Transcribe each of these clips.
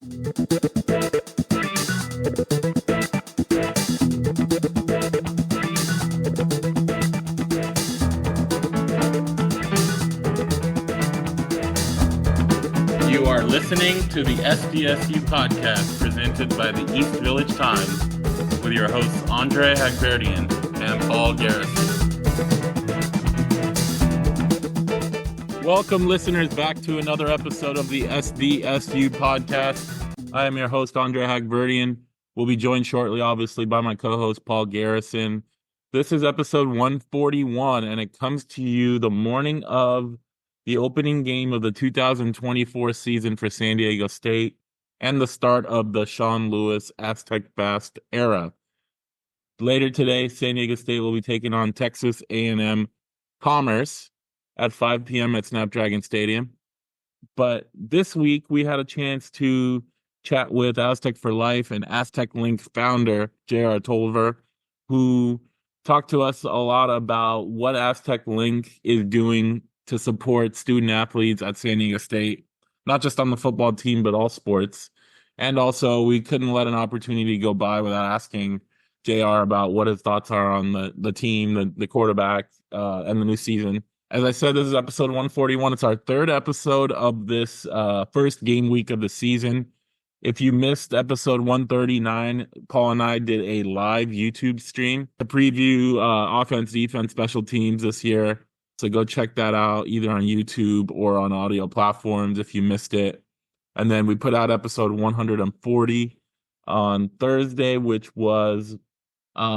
You are listening to the SDSU podcast presented by the East Village Times with your hosts Andre Hagberdian and Paul Garrison. Welcome, listeners, back to another episode of the SDSU podcast. I am your host, Andre Hagberdian. We'll be joined shortly, obviously, by my co-host, Paul Garrison. This is episode 141, and it comes to you the morning of the opening game of the 2024 season for San Diego State and the start of the Sean Lewis Aztec Fast era. Later today, San Diego State will be taking on Texas A&M Commerce at 5 p.m. at Snapdragon Stadium. But this week, we had a chance to chat with Aztec for Life and Aztec Link founder, J.R. Tolver, who talked to us a lot about what Aztec Link is doing to support student athletes at San Diego State, not just on the football team, but all sports. And also, we couldn't let an opportunity go by without asking JR about what his thoughts are on the team, the quarterback, and the new season. As I said, this is episode 141. It's our third episode of this first game week of the season. If you missed episode 139, Paul and I did a live YouTube stream to preview offense, defense, special teams this year. So go check that out either on YouTube or on audio platforms if you missed it. And then we put out episode 140 on Thursday, which was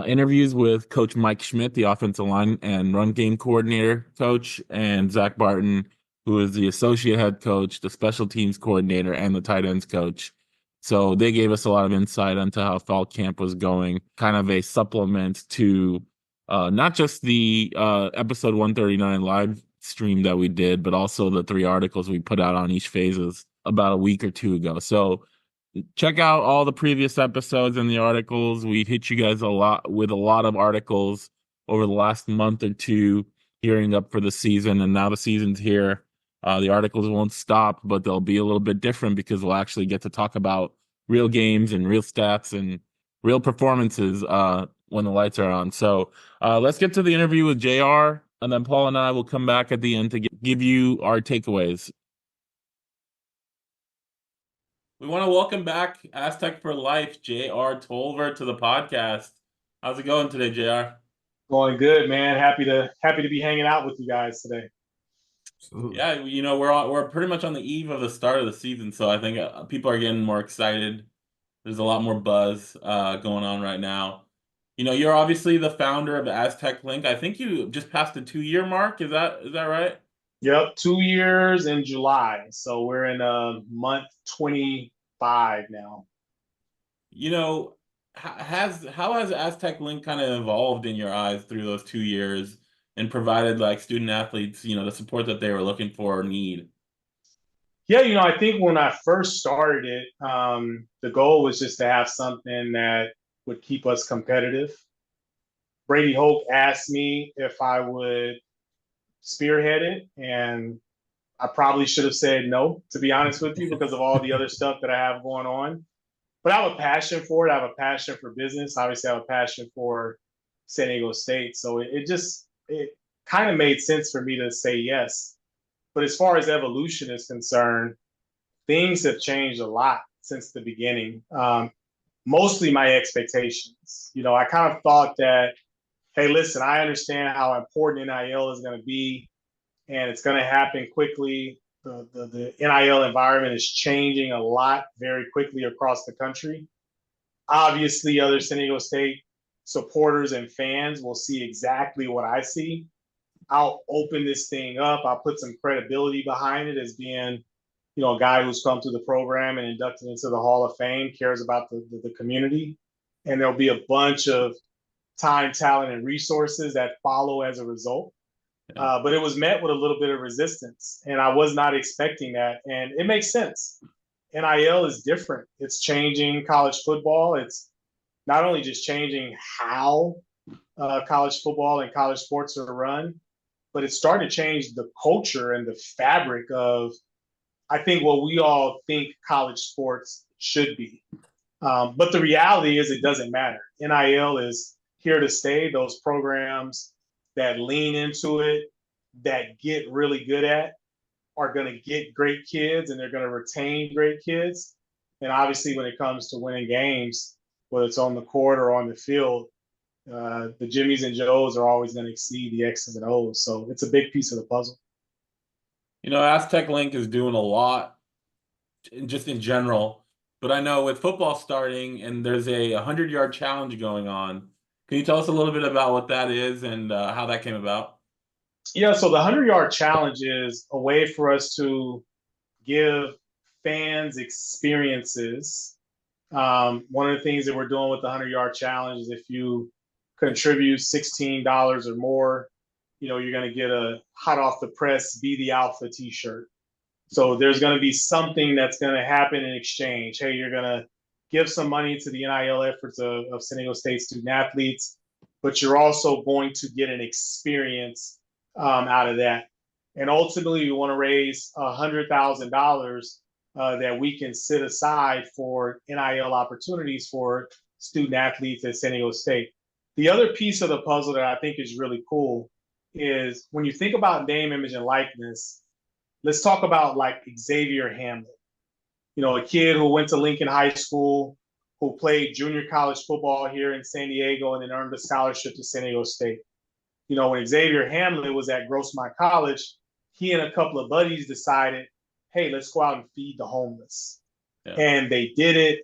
interviews with Coach Mike Schmidt, the offensive line and run game coordinator coach, and Zach Barton, who is the associate head coach, the special teams coordinator, and the tight ends coach. So they gave us a lot of insight into how fall camp was going, kind of a supplement to not just the episode 139 live stream that we did, but also the 3 articles we put out on each phases about a week or two ago. So check out all the previous episodes and the articles. We hit you guys a lot of articles over the last month or two, gearing up for the season. And now the season's here. The articles won't stop, but they'll be a little bit different because we'll actually get to talk about real games and real stats and real performances when the lights are on. So let's get to the interview with JR, and then Paul and I will come back at the end to give you our takeaways. We want to welcome back Aztec for Life, J.R. Tolver, to the podcast. How's it going today, JR? Going good, man. Happy to be hanging out with you guys today. Absolutely. Yeah, we're pretty much on the eve of the start of the season, so I think people are getting more excited. There's a lot more buzz going on right now. You're obviously the founder of Aztec Link. I think you just passed the 2-year mark. Is that right? Yep, 2 years in July. So we're in month 25 now. How has Aztec Link kind of evolved in your eyes through those 2 years and provided like student athletes, the support that they were looking for or need? Yeah, I think when I first started it, the goal was just to have something that would keep us competitive. Brady Hoke asked me if I would spearhead it, and I probably should have said no, to be honest with you, because of all the other stuff that I have going on. But I have a passion for it. I have a passion for business. Obviously, I have a passion for San Diego State. So it kind of made sense for me to say yes. But as far as evolution is concerned, things have changed a lot since the beginning. Mostly my expectations. I kind of thought that, hey, listen, I understand how important NIL is going to be, and it's going to happen quickly. The NIL environment is changing a lot very quickly across the country. Obviously, other San Diego State supporters and fans will see exactly what I see. I'll open this thing up. I'll put some credibility behind it as being, a guy who's come through the program and inducted into the Hall of Fame, cares about the community. And there'll be a bunch of time, talent, and resources that follow as a result. But it was met with a little bit of resistance, and I was not expecting that. And it makes sense. NIL is different. It's changing college football. It's not only just changing how college football and college sports are run, but it's starting to change the culture and the fabric of, I think, what we all think college sports should be. But the reality is it doesn't matter. NIL is here to stay. Those programs that lean into it, that get really good at, are going to get great kids and they're going to retain great kids. And obviously, when it comes to winning games, whether it's on the court or on the field, the Jimmies and Joes are always going to exceed the X's and O's. So it's a big piece of the puzzle. Aztec Link is doing a lot just in general, but I know with football starting and there's a 100-yard challenge going on. Can you tell us a little bit about what that is and how that came about? Yeah, so the 100-yard challenge is a way for us to give fans experiences. One of the things that we're doing with the 100-yard challenge is if you contribute $16 or more, you're going to get a hot off the press Be the Alpha t-shirt. So there's going to be something that's going to happen in exchange. Hey, you're going to give some money to the NIL efforts of San Diego State student athletes, but you're also going to get an experience out of that. And ultimately, we want to raise $100,000 that we can set aside for NIL opportunities for student athletes at San Diego State. The other piece of the puzzle that I think is really cool is when you think about name, image, and likeness, let's talk about like Xavier Hamlet. A kid who went to Lincoln High School, who played junior college football here in San Diego and then earned a scholarship to San Diego State. When Xavier Hamlet was at Grossmont College, he and a couple of buddies decided, hey, let's go out and feed the homeless. Yeah. And they did it.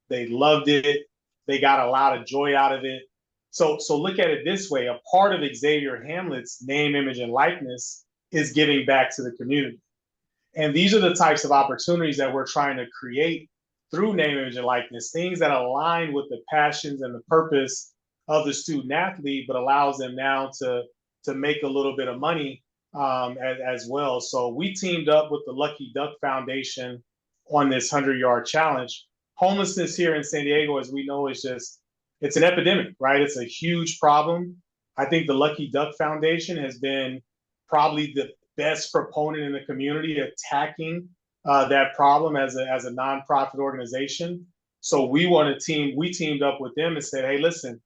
They loved it. They got a lot of joy out of it. So look at it this way. A part of Xavier Hamlet's name, image, and likeness is giving back to the community. And these are the types of opportunities that we're trying to create through name, image, and likeness, things that align with the passions and the purpose of the student athlete, but allows them now to make a little bit of money as well. So we teamed up with the Lucky Duck Foundation on this 100-yard challenge. Homelessness here in San Diego, as we know, it's an epidemic, right? It's a huge problem. I think the Lucky Duck Foundation has been probably the best proponent in the community attacking that problem as a nonprofit organization. So we teamed up with them and said, hey, listen,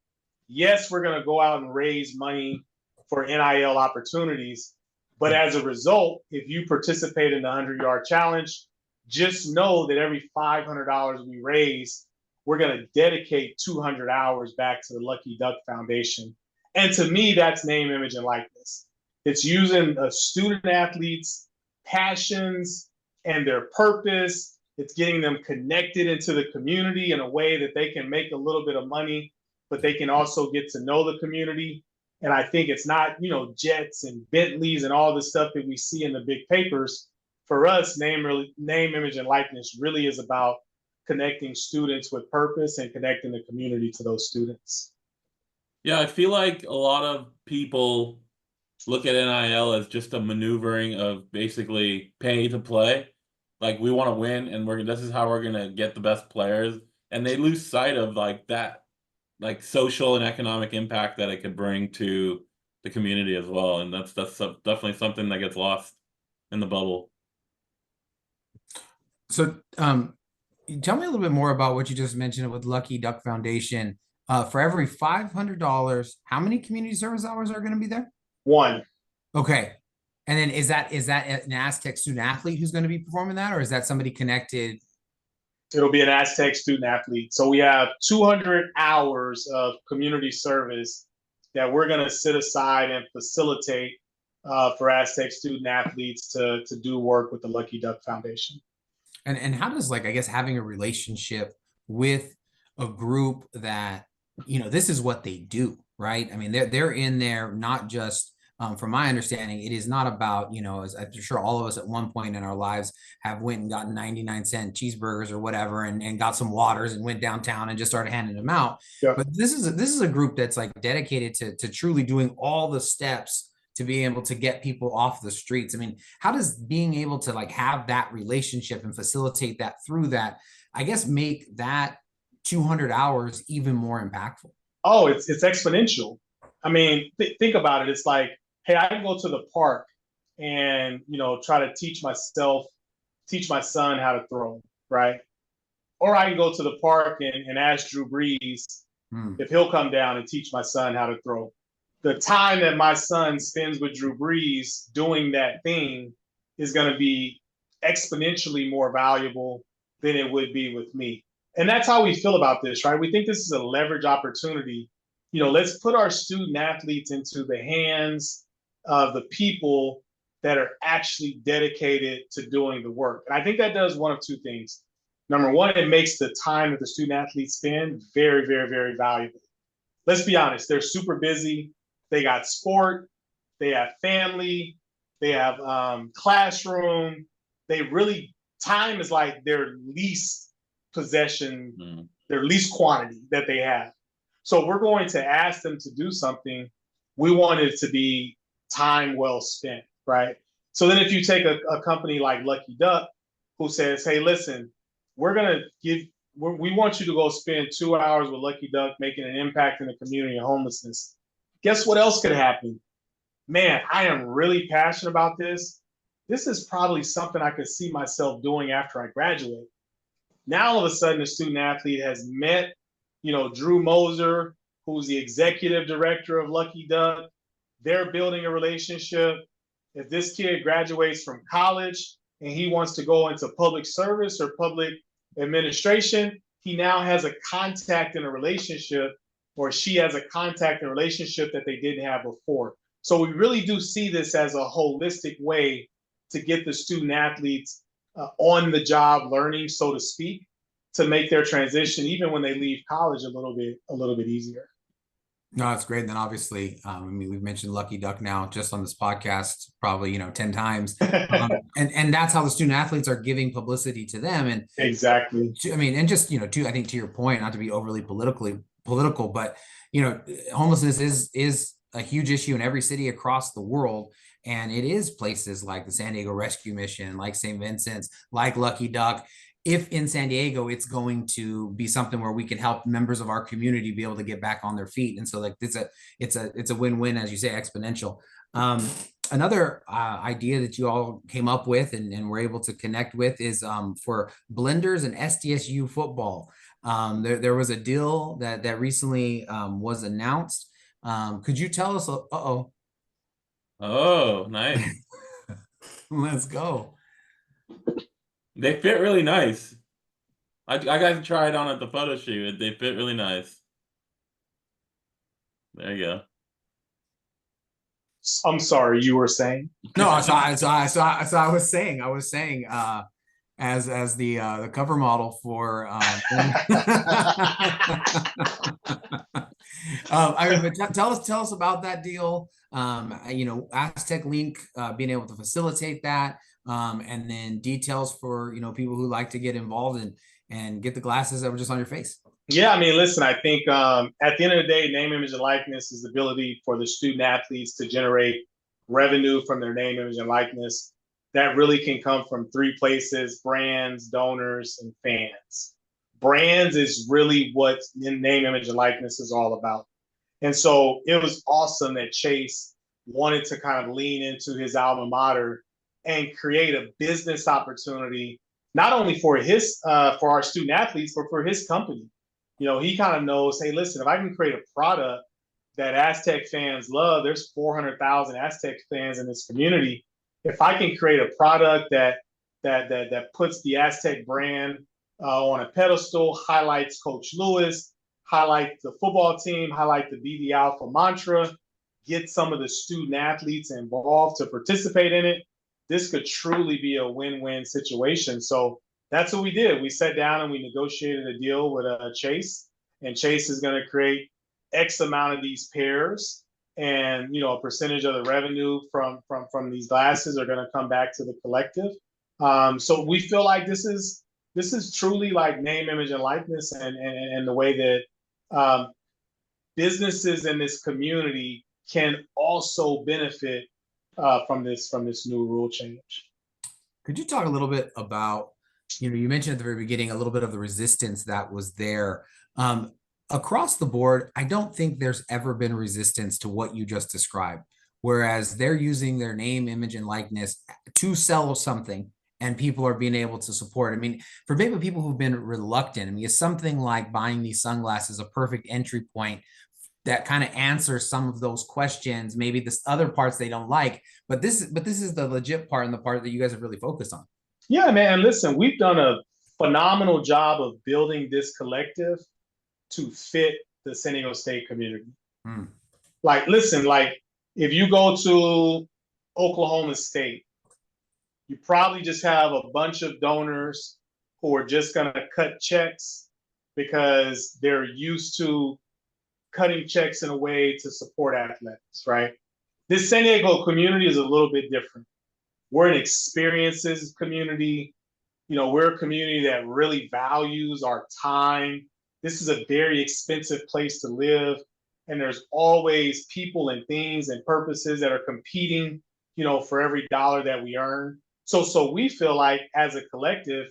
yes, we're going to go out and raise money for NIL opportunities. But as a result, if you participate in the 100-yard challenge, just know that every $500 we raise, we're going to dedicate 200 hours back to the Lucky Duck Foundation. And to me, that's name, image, and likeness. It's using a student athlete's passions and their purpose. It's getting them connected into the community in a way that they can make a little bit of money, but they can also get to know the community. And I think it's not, jets and Bentleys and all the stuff that we see in the big papers. For us, name, image, and likeness really is about connecting students with purpose and connecting the community to those students. Yeah, I feel like a lot of people look at NIL as just a maneuvering of basically pay to play. Like, we want to win, and this is how we're going to get the best players. And they lose sight of that social and economic impact that it could bring to the community as well. And that's definitely something that gets lost in the bubble. So tell me a little bit more about what you just mentioned with Lucky Duck Foundation. For every $500, how many community service hours are going to be there? 1. Okay. And then is that an Aztec student athlete who's going to be performing that, or is that somebody connected? It'll be an Aztec student athlete. So we have 200 hours of community service that we're going to set aside and facilitate for Aztec student athletes to do work with the Lucky Duck Foundation. And how does, I guess, having a relationship with a group that, this is what they do, right? I mean, they're in there, not just, from my understanding, it is not about, as I'm sure all of us at one point in our lives have went and gotten 99-cent cheeseburgers or whatever, and got some waters and went downtown and just started handing them out. Yeah. But this is a group that's dedicated to truly doing all the steps to be able to get people off the streets. I mean, how does being able to have that relationship and facilitate that through that, I guess, make that 200 hours even more impactful? Oh, it's exponential. I mean, think about it. It's like, hey, I can go to the park and, try to teach my son how to throw, right? or I can go to the park and ask Drew Brees if he'll come down and teach my son how to throw. The time that my son spends with Drew Brees doing that thing is going to be exponentially more valuable than it would be with me. And that's how we feel about this, right? We think this is a leverage opportunity. Let's put our student athletes into the hands of the people that are actually dedicated to doing the work. And I think that does one of two things. Number one, it makes the time that the student athletes spend very, very, very valuable. Let's be honest, they're super busy. They got sport, they have family, they have classroom. Time is like their least possession, their least quantity that they have. So we're going to ask them to do something. We want it to be time well spent, right? So then if you take a company like Lucky Duck, who says, hey, listen, we want you to go spend 2 hours with Lucky Duck making an impact in the community of homelessness. Guess what else could happen? Man, I am really passionate about this. This is probably something I could see myself doing after I graduate. Now, all of a sudden, the student athlete has met, Drew Moser, who's the executive director of Lucky Duck. They're building a relationship. If this kid graduates from college and he wants to go into public service or public administration, he now has a contact in a relationship, or she has a contact in a relationship that they didn't have before. So we really do see this as a holistic way to get the student athletes on the job learning, so to speak, to make their transition, even when they leave college, a little bit easier. No, that's great. And then obviously, we've mentioned Lucky Duck now just on this podcast, probably, 10 times. And that's how the student athletes are giving publicity to them. And exactly. And just, I think to your point, not to be overly political, but, homelessness is a huge issue in every city across the world. And it is places like the San Diego Rescue Mission, like St. Vincent's, like Lucky Duck. If in San Diego, it's going to be something where we can help members of our community be able to get back on their feet. And so like it's a win-win, as you say, exponential. Another idea that you all came up with and were able to connect with is for blenders and SDSU football. There was a deal that recently was announced. Could you tell us? Oh, nice. Let's go. They fit really nice. I got to try it on at the photo shoot. They fit really nice. There you go. I'm sorry, you were saying? No, so I was saying, as the cover model for but tell us about that deal. Aztec Link being able to facilitate that, and then details for people who like to get involved and get the glasses that were just on your face. Yeah, listen, I think at the end of the day, name, image, and likeness is the ability for the student athletes to generate revenue from their name, image, and likeness. That really can come from three places: brands, donors, and fans. Brands is really what name, image, and likeness is all about. And so it was awesome that Chase wanted to kind of lean into his alma mater and create a business opportunity, not only for our student athletes, but for his company. He kind of knows, hey, listen, if I can create a product that Aztec fans love, there's 400,000 Aztec fans in this community. If I can create a product that puts the Aztec brand on a pedestal, highlights Coach Lewis, highlight the football team, highlight the BD Alpha mantra, get some of the student athletes involved to participate in it, this could truly be a win-win situation. So that's what we did. We sat down and we negotiated a deal with Chase, and Chase is going to create X amount of these pairs, and a percentage of the revenue from these glasses are going to come back to the collective. So we feel like this is truly like name, image, and likeness, and the way that businesses in this community can also benefit from this new rule change. Could you talk a little bit about, you mentioned at the very beginning a little bit of the resistance that was there. Across the board, I don't think there's ever been resistance to what you just described, whereas they're using their name, image, and likeness to sell something, and people are being able to support. I mean, for maybe people who've been reluctant, I mean, is something like buying these sunglasses a perfect entry point that kind of answers some of those questions, maybe this other parts they don't like, but this is the legit part and the part that you guys have really focused on. Yeah, man. Listen, we've done a phenomenal job of building this collective to fit the San Diego State community. Hmm. Like, listen, like if you go to Oklahoma State, you probably just have a bunch of donors who are just going to cut checks because they're used to cutting checks in a way to support athletics, right? This San Diego community is a little bit different. We're an experiences community. You know, we're a community that really values our time. This is a very expensive place to live. And there's always people and things and purposes that are competing, you know, for every dollar that we earn. So we feel like as a collective,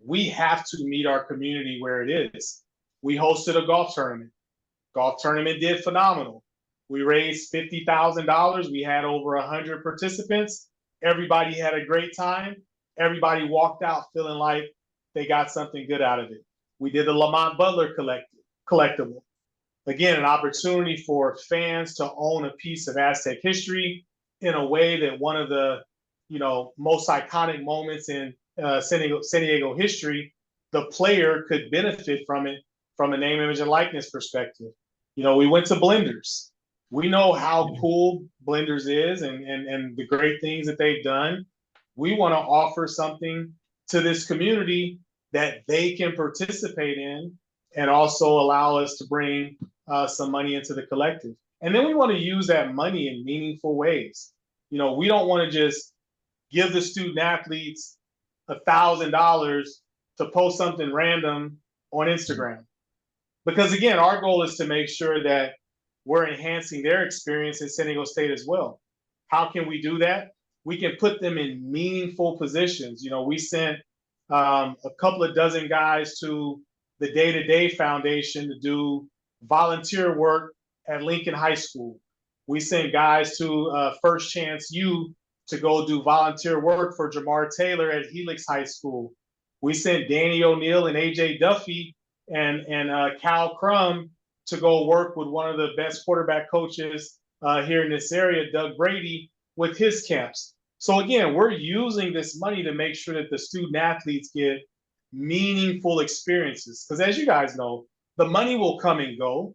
we have to meet our community where it is. We hosted a golf tournament. Golf tournament did phenomenal. We raised $50,000. We had over 100 participants. Everybody had a great time. Everybody walked out feeling like they got something good out of it. We did the Lamont Butler collectible. Again, an opportunity for fans to own a piece of Aztec history in a way that one of the, you know, most iconic moments in San Diego history, the player could benefit from it from a name, image, and likeness perspective. You know, we went to Blenders. We know how cool Blenders is and the great things that they've done. We want to offer something to this community that they can participate in and also allow us to bring some money into the collective. And then we want to use that money in meaningful ways. You know, we don't want to just give the student athletes $1,000 to post something random on Instagram. Because again, our goal is to make sure that we're enhancing their experience at San Diego State as well. How can we do that? We can put them in meaningful positions. You know, we sent a couple of dozen guys to the Day-to-Day Foundation to do volunteer work at Lincoln High School. We sent guys to First Chance U to go do volunteer work for Jamar Taylor at Helix High School. We sent Danny O'Neill and AJ Duffy and Cal Crum to go work with one of the best quarterback coaches here in this area, Doug Brady, with his camps. So again, we're using this money to make sure that the student athletes get meaningful experiences. Because as you guys know, the money will come and go,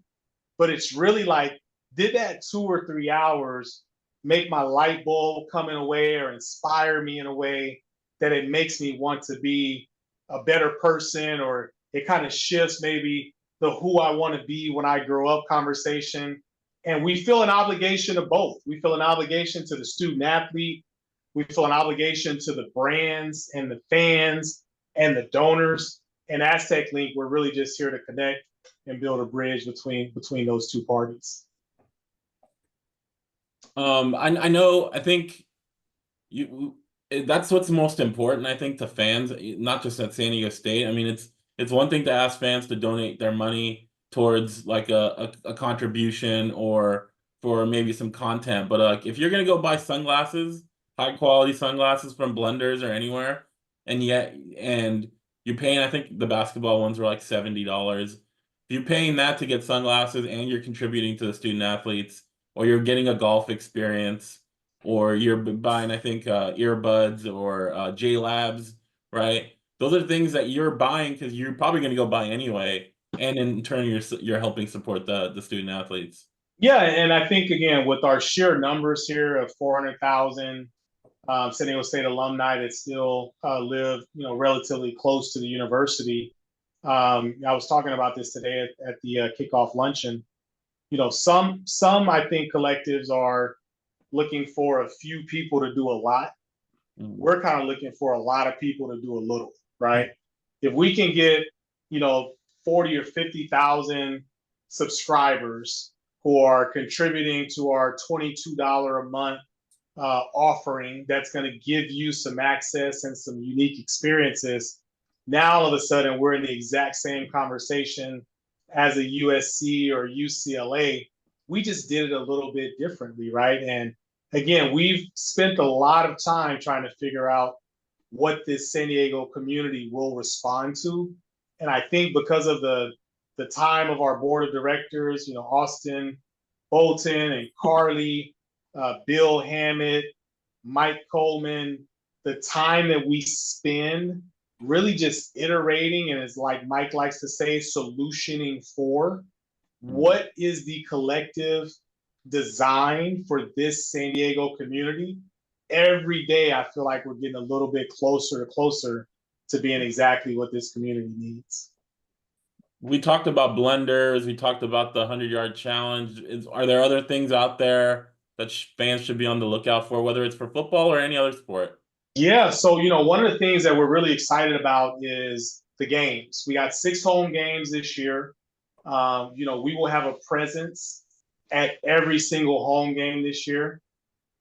but it's really like, did that 2 or 3 hours make my light bulb come in a way or inspire me in a way that it makes me want to be a better person, or it kind of shifts maybe the who I want to be when I grow up conversation. And we feel an obligation to both. We feel an obligation to the student athlete. We feel an obligation to the brands and the fans and the donors. And Aztec Link, we're really just here to connect and build a bridge between those two parties. I know, I think that's what's most important, I think, to fans, not just at San Diego State. I mean, it's one thing to ask fans to donate their money towards like a contribution or for maybe some content, but like if you're gonna go buy sunglasses, high quality sunglasses from Blenders or anywhere, and you're paying, I think the basketball ones were like $70. If you're paying that to get sunglasses and you're contributing to the student athletes, or you're getting a golf experience, or you're buying, I think, earbuds or J-Labs, right? Those are things that you're buying because you're probably going to go buy anyway, and in turn, you're helping support the student athletes. Yeah, and I think again with our sheer numbers here of 400,000 San Diego State alumni that still live, you know, relatively close to the university. I was talking about this today at the kickoff luncheon. You know, some I think collectives are looking for a few people to do a lot. We're kind of looking for a lot of people to do a little, right? If we can get, you know, 40 or 50,000 subscribers who are contributing to our $22 a month offering that's going to give you some access and some unique experiences, now all of a sudden we're in the exact same conversation as a USC or UCLA. We just did it a little bit differently, right? And again, we've spent a lot of time trying to figure out what this San Diego community will respond to. And I think because of the time of our board of directors, Austin Bolton and Carly, Bill Hammett, Mike Coleman, the time that we spend really just iterating, and as like Mike likes to say, solutioning for what is the collective design for this San Diego community. Every day, I feel like we're getting a little bit closer to being exactly what this community needs. We talked about blenders. We talked about the 100-yard challenge. Are there other things out there that fans should be on the lookout for, whether it's for football or any other sport? Yeah, so one of the things that we're really excited about is the games. We got 6 home games this year. We will have a presence at every single home game this year.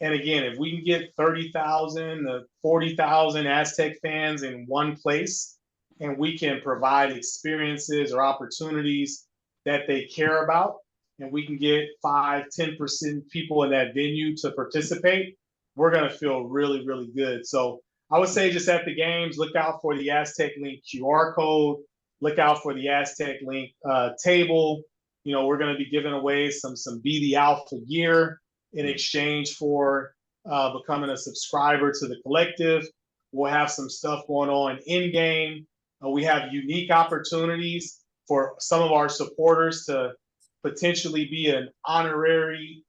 And again, if we can get 30,000 to 40,000 Aztec fans in one place, and we can provide experiences or opportunities that they care about, and we can get 5-10% people in that venue to participate, we're going to feel really, really good. So I would say just at the games, look out for the Aztec Link QR code, look out for the Aztec Link table. We're going to be giving away some Be the Alpha gear in exchange for becoming a subscriber to the collective. We'll have some stuff going on in game. We have unique opportunities for some of our supporters to potentially be an honorary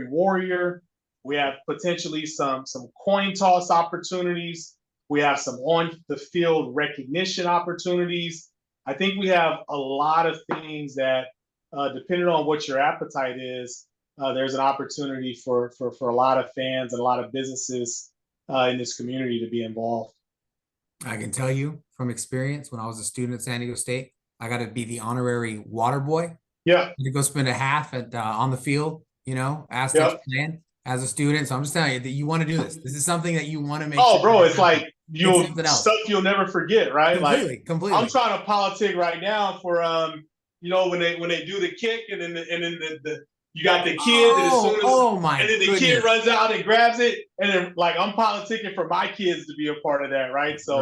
warrior. We have potentially some coin toss opportunities. We have some on the field recognition opportunities. I think we have a lot of things that, depending on what your appetite is, there's an opportunity for a lot of fans and a lot of businesses in this community to be involved. I can tell you from experience, when I was a student at San Diego State, I got to be the honorary water boy. Yeah. To go spend a half at on the field, Aztecs playing as a student. So I'm just telling you that you want to do this. This is something that you want to make. Oh, bro, it's like stuff you'll never forget, right? Completely. I'm trying to politic right now for when they do the kick and then the you got the kid and as soon as and then the kid runs out and grabs it, and then I'm politicking for my kids to be a part of that, right? So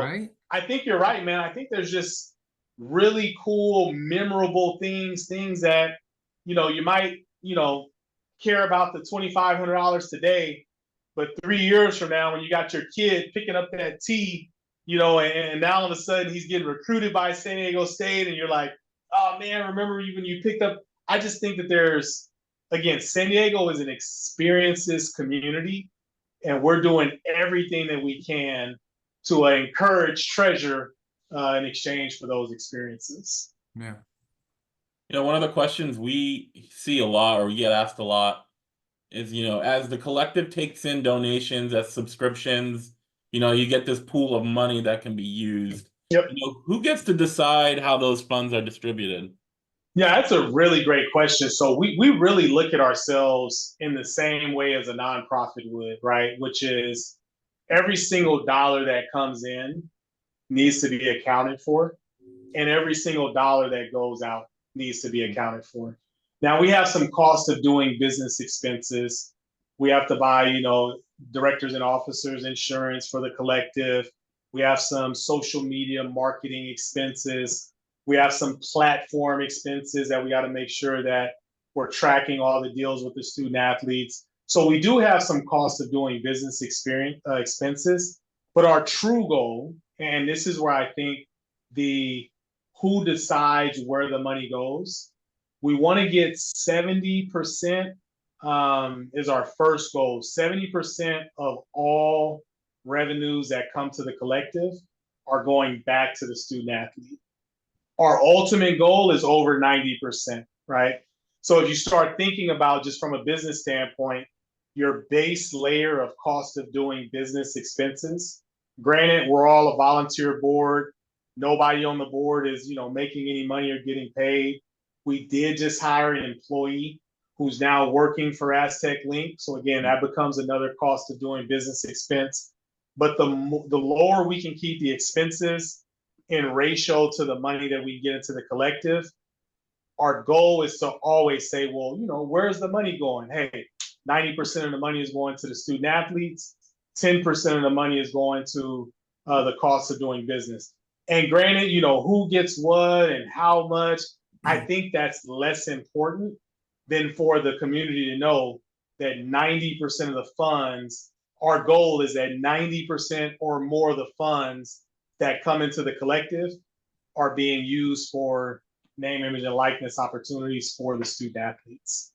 I think you're right, man. I think there's just really cool, memorable things that you might care about the $2,500 today, but 3 years from now when you got your kid picking up that tee, and now all of a sudden he's getting recruited by San Diego State, and you're like, oh man, remember when you picked up? I just think that there's, again, San Diego is an experiences community, and we're doing everything that we can to encourage treasure in exchange for those experiences. Yeah. One of the questions we see a lot, or we get asked a lot, is, as the collective takes in donations, as subscriptions, you get this pool of money that can be used. Yep. Who gets to decide how those funds are distributed? Yeah, that's a really great question. So we really look at ourselves in the same way as a nonprofit would, right? Which is every single dollar that comes in needs to be accounted for, and every single dollar that goes out needs to be accounted for. Now, we have some cost of doing business expenses. We have to buy, directors and officers insurance for the collective. We have some social media marketing expenses. We have some platform expenses that we got to make sure that we're tracking all the deals with the student athletes. So we do have some cost of doing business expenses, but our true goal, and this is where I think who decides where the money goes, we want to get 70% is our first goal. 70% of all revenues that come to the collective are going back to the student athlete. Our ultimate goal is over 90%, right? So if you start thinking about, just from a business standpoint, your base layer of cost of doing business expenses, granted, we're all a volunteer board. Nobody on the board is, making any money or getting paid. We did just hire an employee who's now working for Aztec Link. So again, that becomes another cost of doing business expense. But the lower we can keep the expenses in ratio to the money that we get into the collective, our goal is to always say, well, where's the money going? Hey, 90% of the money is going to the student athletes. 10% of the money is going to the cost of doing business. And granted, who gets what and how much, I think that's less important than for the community to know that 90% of the funds, our goal is that 90% or more of the funds that come into the collective are being used for name, image, and likeness opportunities for the student athletes.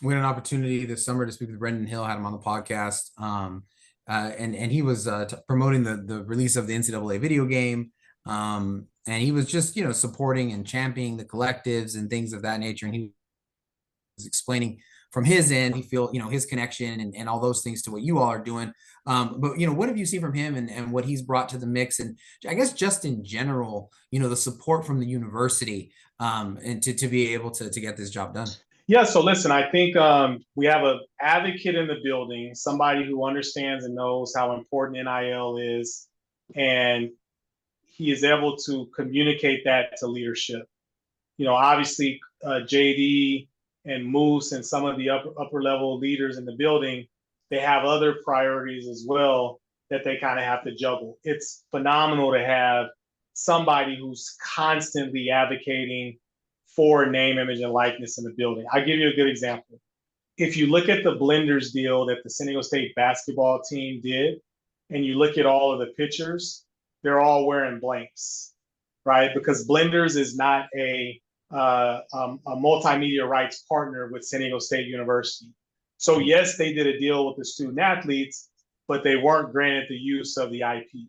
We had an opportunity this summer to speak with Brendan Hill, had him on the podcast. And he was promoting the release of the NCAA video game. And he was just, supporting and championing the collectives and things of that nature. And he was explaining from his end, he feel, his connection and all those things to what you all are doing. But, what have you seen from him and what he's brought to the mix? And I guess just in general, the support from the university and to be able to get this job done. Yeah, so listen, I think we have an advocate in the building, somebody who understands and knows how important NIL is, and he is able to communicate that to leadership. Obviously, JD and Moose and some of the upper level leaders in the building, they have other priorities as well that they kind of have to juggle. It's phenomenal to have somebody who's constantly advocating for name, image, and likeness in the building. I'll give you a good example. If you look at the Blenders deal that the San Diego State basketball team did, and you look at all of the pictures, they're all wearing blanks, right? Because Blenders is not a multimedia rights partner with San Diego State University. So yes, they did a deal with the student athletes, but they weren't granted the use of the IP.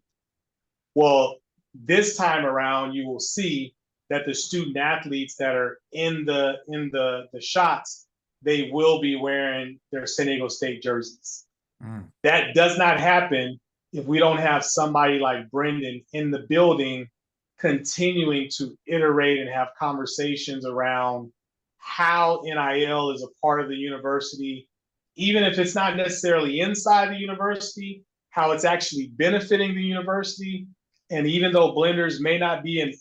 Well, this time around, you will see that the student athletes that are in the shots, they will be wearing their San Diego State jerseys. That does not happen if we don't have somebody like Brendan in the building continuing to iterate and have conversations around how NIL is a part of the university, even if it's not necessarily inside the university, how it's actually benefiting the university. And even though Blenders may not be an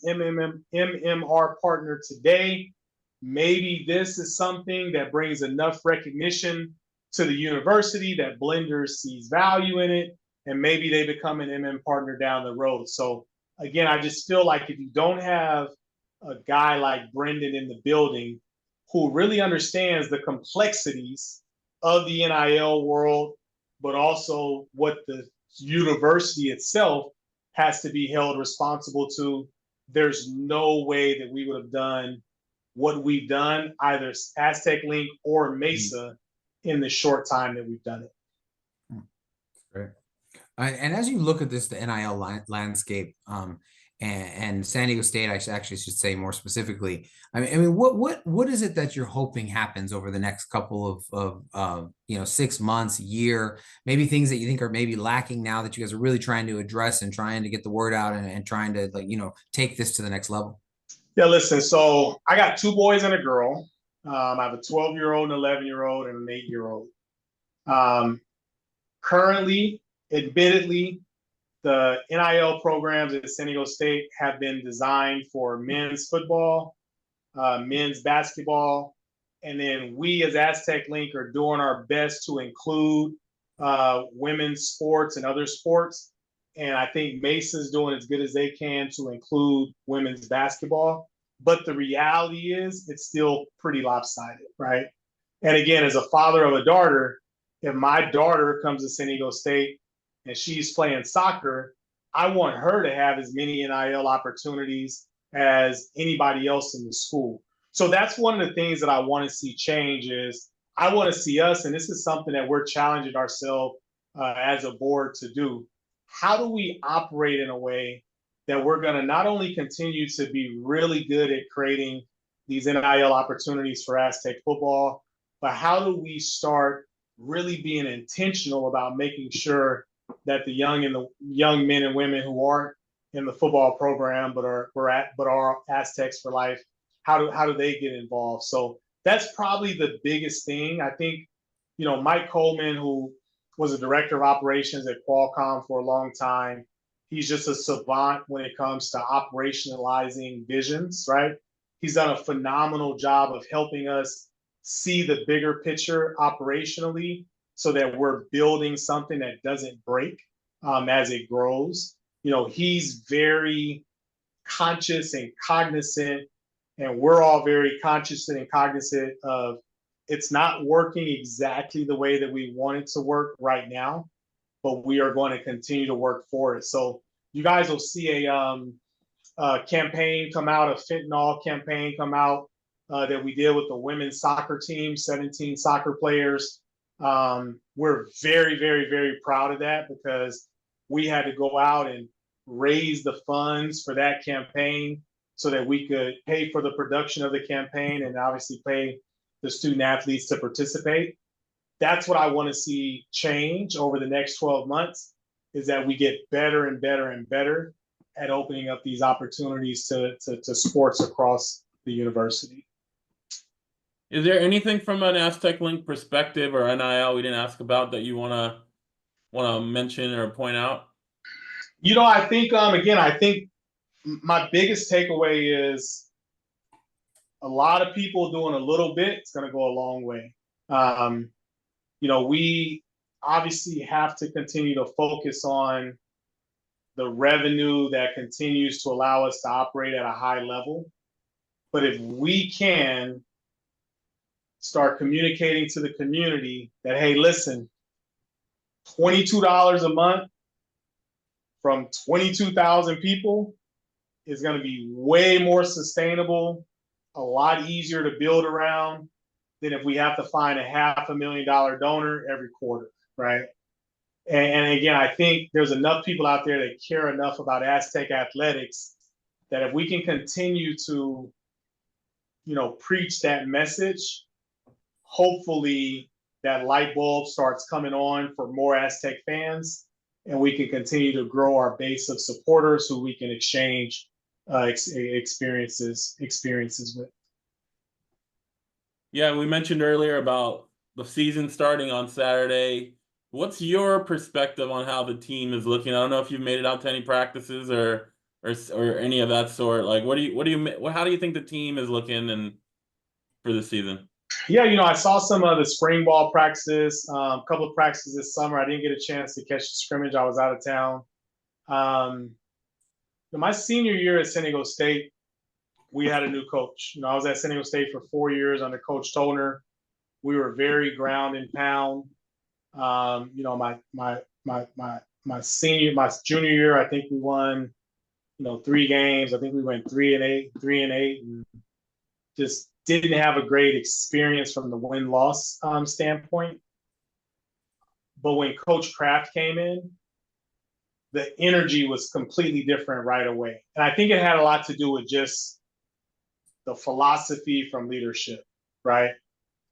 MMR partner today, maybe this is something that brings enough recognition to the university that Blenders sees value in it, and maybe they become an MM partner down the road. So again, I just feel like if you don't have a guy like Brendan in the building who really understands the complexities of the NIL world, but also what the university itself has to be held responsible to, there's no way that we would have done what we've done, either Aztec Link or Mesa, in the short time that we've done it. Great. And as you look at this, the NIL landscape, and San Diego State, I actually should say more specifically. I mean, what is it that you're hoping happens over the next couple of 6 months, year, maybe things that you think are maybe lacking now that you guys are really trying to address and trying to get the word out and trying to take this to the next level? Yeah, listen. So I got 2 boys and a girl. I have a 12-year-old, an 11-year-old, and an 8-year-old. Currently, admittedly, the NIL programs at San Diego State have been designed for men's football, men's basketball, and then we as Aztec Link are doing our best to include women's sports and other sports. And I think Mesa's doing as good as they can to include women's basketball. But the reality is it's still pretty lopsided, right? And again, as a father of a daughter, if my daughter comes to San Diego State and she's playing soccer, I want her to have as many NIL opportunities as anybody else in the school. So that's one of the things that I want to see change is I want to see us, and this is something that we're challenging ourselves as a board to do. How do we operate in a way that we're going to not only continue to be really good at creating these NIL opportunities for Aztec football, but how do we start really being intentional about making sure that the young men and women who aren't in the football program but are Aztecs for life, how do they get involved? So that's probably the biggest thing. I think, Mike Coleman, who was a director of operations at Qualcomm for a long time, he's just a savant when it comes to operationalizing visions, right? He's done a phenomenal job of helping us see the bigger picture operationally so that we're building something that doesn't break. as it grows. He's very conscious and cognizant, and we're all very conscious and cognizant of it's not working exactly the way that we want it to work right now, but we are going to continue to work for it. So you guys will see a campaign come out, a fentanyl campaign come out that we did with the women's soccer team, 17 soccer players. We're very, very, very proud of that because we had to go out and raise the funds for that campaign so that we could pay for the production of the campaign and obviously pay the student athletes to participate. That's what I want to see change over the next 12 months, is that we get better and better and better at opening up these opportunities to sports across the university. Is there anything from an Aztec Link perspective or NIL we didn't ask about that you want to mention or point out? I think I think my biggest takeaway is a lot of people doing a little bit. It's going to go a long way. We obviously have to continue to focus on the revenue that continues to allow us to operate at a high level. But if we can start communicating to the community that, hey, listen, $22 a month from 22,000 people is going to be way more sustainable, a lot easier to build around than if we have to find a $500,000 donor every quarter, right? And again, I think there's enough people out there that care enough about Aztec athletics that if we can continue to, preach that message, hopefully that light bulb starts coming on for more Aztec fans, and we can continue to grow our base of supporters who we can exchange experiences with. Yeah, we mentioned earlier about the season starting on Saturday. What's your perspective on how the team is looking? I don't know if you've made it out to any practices or any of that sort. Like, how do you think the team is looking for the season? Yeah, I saw some of the spring ball practices, a couple of practices this summer. I didn't get a chance to catch the scrimmage. I was out of town. My senior year at San Diego State, we had a new coach. I was at San Diego State for 4 years under Coach Tolver. We were very ground and pound. My junior year, I think we won, 3 games. I think we went 3-8, and just didn't have a great experience from the win-loss standpoint. But when Coach Kraft came in, the energy was completely different right away. And I think it had a lot to do with just the philosophy from leadership, right?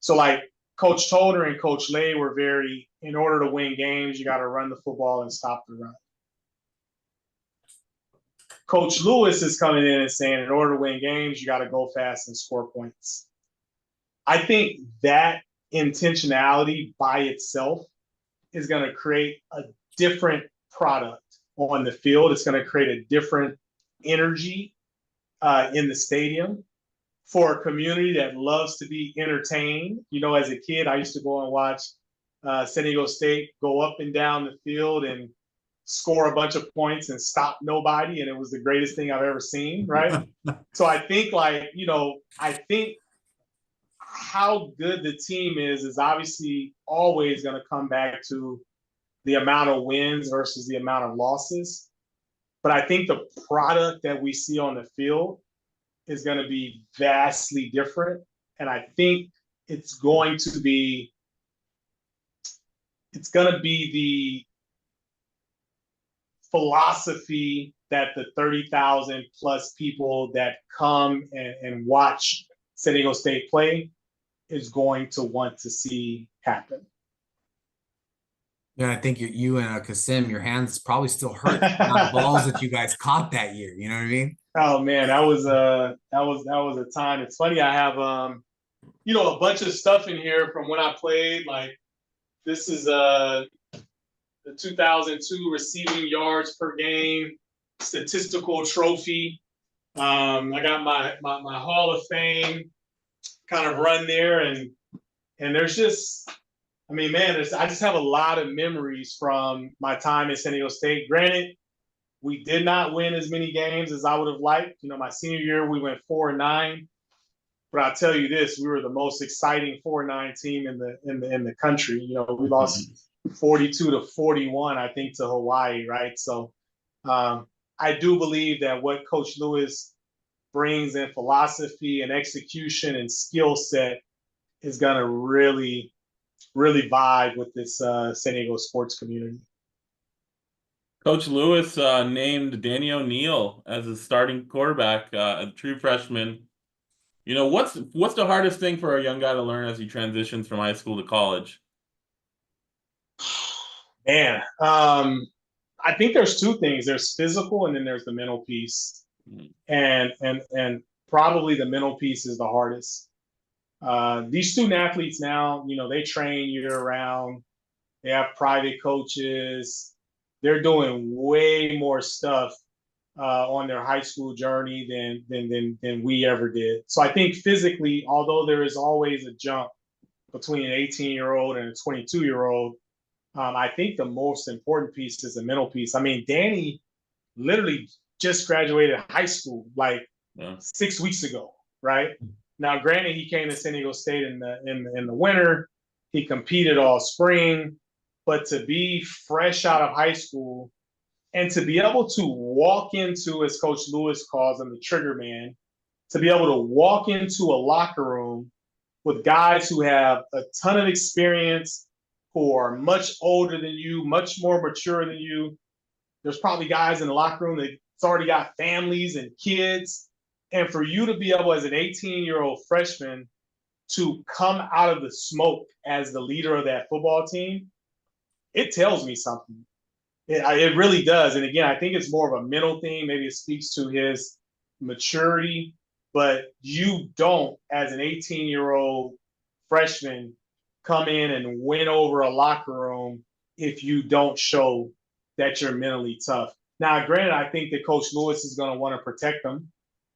So like Coach Tolver and Coach Lay were very, in order to win games, you got to run the football and stop the run. Coach Lewis is coming in and saying, in order to win games, you got to go fast and score points. I think that intentionality by itself is going to create a different product on the field. It's going to create a different energy in the stadium for a community that loves to be entertained. As a kid, I used to go and watch San Diego State go up and down the field and score a bunch of points and stop nobody. And it was the greatest thing I've ever seen, right? So I think how good the team is obviously always going to come back to the amount of wins versus the amount of losses. But I think the product that we see on the field is going to be vastly different. And I think it's going to be the philosophy that the 30,000 plus people that come and watch San Diego State play is going to want to see happen. Yeah, I think you and Kasim, your hands probably still hurt the balls that you guys caught that year. You know what I mean? Oh man, that was a time. It's funny. I have a bunch of stuff in here from when I played. Like this is the 2002 receiving yards per game statistical trophy. I got my Hall of Fame kind of run there, and there's just I mean, man, I just have a lot of memories from my time at San Diego State. Granted, we did not win as many games as I would have liked. You know, my senior year, we went 4-9. But I'll tell you this: we were the most exciting 4-9 team in the country. You know, we lost 42-41, I think, to Hawaii, right? So I do believe that what Coach Lewis brings in philosophy and execution and skill set is going to really, really vibe with this San Diego sports community. Coach Lewis named Danny O'Neil as his starting quarterback, a true freshman. You know, what's the hardest thing for a young guy to learn as he transitions from high school to college? Man, I think there's two things. There's physical, and then there's the mental piece. And probably the mental piece is the hardest. These student athletes now, you know, they train year round. They have private coaches. They're doing way more stuff on their high school journey than we ever did. So I think physically, although there is always a jump between an 18-year-old and a 22-year-old, I think the most important piece is the mental piece. I mean, Danny literally just graduated high school like 6 weeks ago, right? Now, granted, he came to San Diego State in the winter. He competed all spring, but to be fresh out of high school and to be able to walk into, as Coach Lewis calls him, the trigger man, to be able to walk into a locker room with guys who have a ton of experience, who are much older than you, much more mature than you. There's probably guys in the locker room that's already got families and kids. And for you to be able, as an 18-year-old freshman, to come out of the smoke as the leader of that football team, it tells me something. It really does. And again, I think it's more of a mental thing. Maybe it speaks to his maturity, but you don't, as an 18-year-old freshman, come in and win over a locker room if you don't show that you're mentally tough. Now, granted, I think that Coach Lewis is going to want to protect them.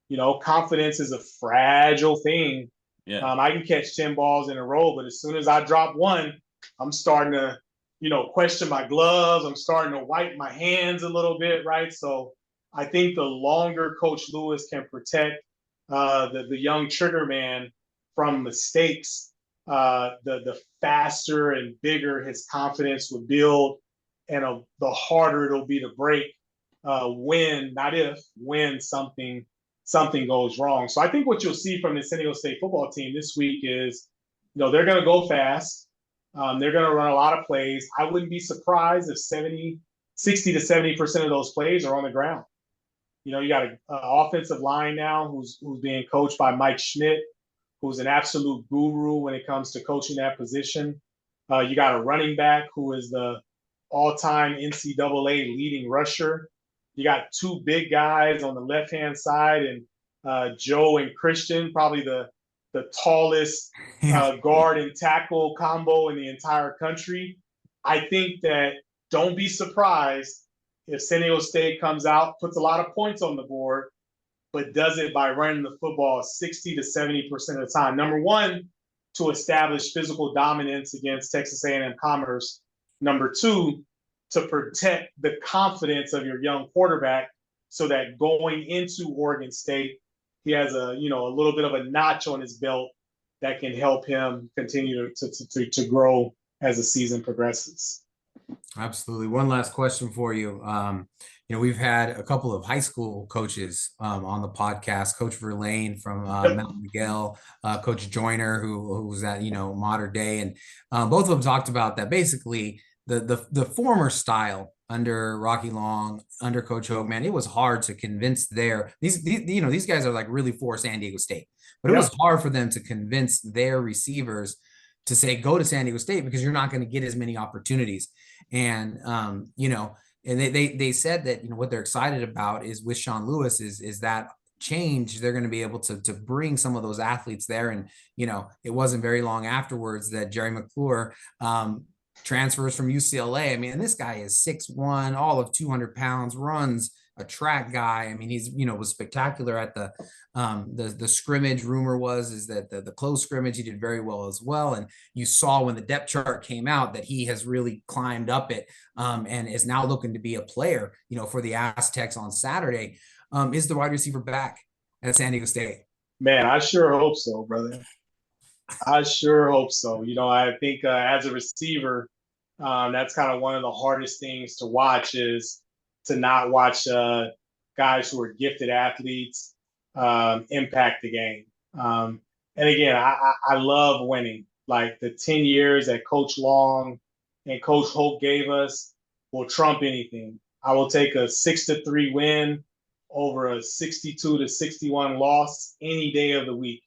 You know, confidence is a fragile thing. Yeah. I can catch 10 balls in a row, but as soon as I drop one, I'm starting to, you know, question my gloves. I'm starting to wipe my hands a little bit, right? So I think the longer Coach Lewis can protect the young trigger man from mistakes, the faster and bigger his confidence will build, and the harder it'll be to break when, not if, when something goes wrong. So I think what you'll see from the San Diego State football team this week is, you know, they're going to go fast. They're going to run a lot of plays. I wouldn't be surprised if 60 to 70% of those plays are on the ground. You know, you got an offensive line now who's being coached by Mike Schmidt, who's an absolute guru when it comes to coaching that position. You got a running back who is the all-time NCAA leading rusher. You got two big guys on the left-hand side, and Joe and Christian, probably the tallest guard and tackle combo in the entire country. I think that don't be surprised if San Diego State comes out, puts a lot of points on the board, but does it by running the football 60 to 70% of the time. Number one, to establish physical dominance against Texas A&M Commerce. Number two, to protect the confidence of your young quarterback so that going into Oregon State, he has a little bit of a notch on his belt that can help him continue to grow as the season progresses. Absolutely. One last question for you. We've had a couple of high school coaches on the podcast, Coach Verlaine from Mount Miguel, Coach Joyner, who's at, Modern Day. And both of them talked about that basically the former style under Rocky Long, under Coach Hogue, man, it was hard to convince these guys are like really for San Diego State, but it was hard for them to convince their receivers to say, go to San Diego State because you're not going to get as many opportunities. And, and they said that, what they're excited about is with Sean Lewis is that change. They're going to be able to bring some of those athletes there. And, it wasn't very long afterwards that Jerry McClure, transfers from UCLA. I mean, and this guy is 6'1", all of 200 pounds, runs a track guy. I mean, he's, was spectacular at the scrimmage. Rumor is that the close scrimmage, he did very well as well. And you saw when the depth chart came out that he has really climbed up it, and is now looking to be a player, for the Aztecs on Saturday. Is the wide receiver back at San Diego State? Man, I sure hope so, brother. I sure hope so. I think as a receiver, that's kind of one of the hardest things to watch, is to not watch guys who are gifted athletes impact the game. And again, I love winning. Like the 10 years that Coach Long and Coach Hope gave us will trump anything. I will take a 6-3 win over a 62-61 loss any day of the week.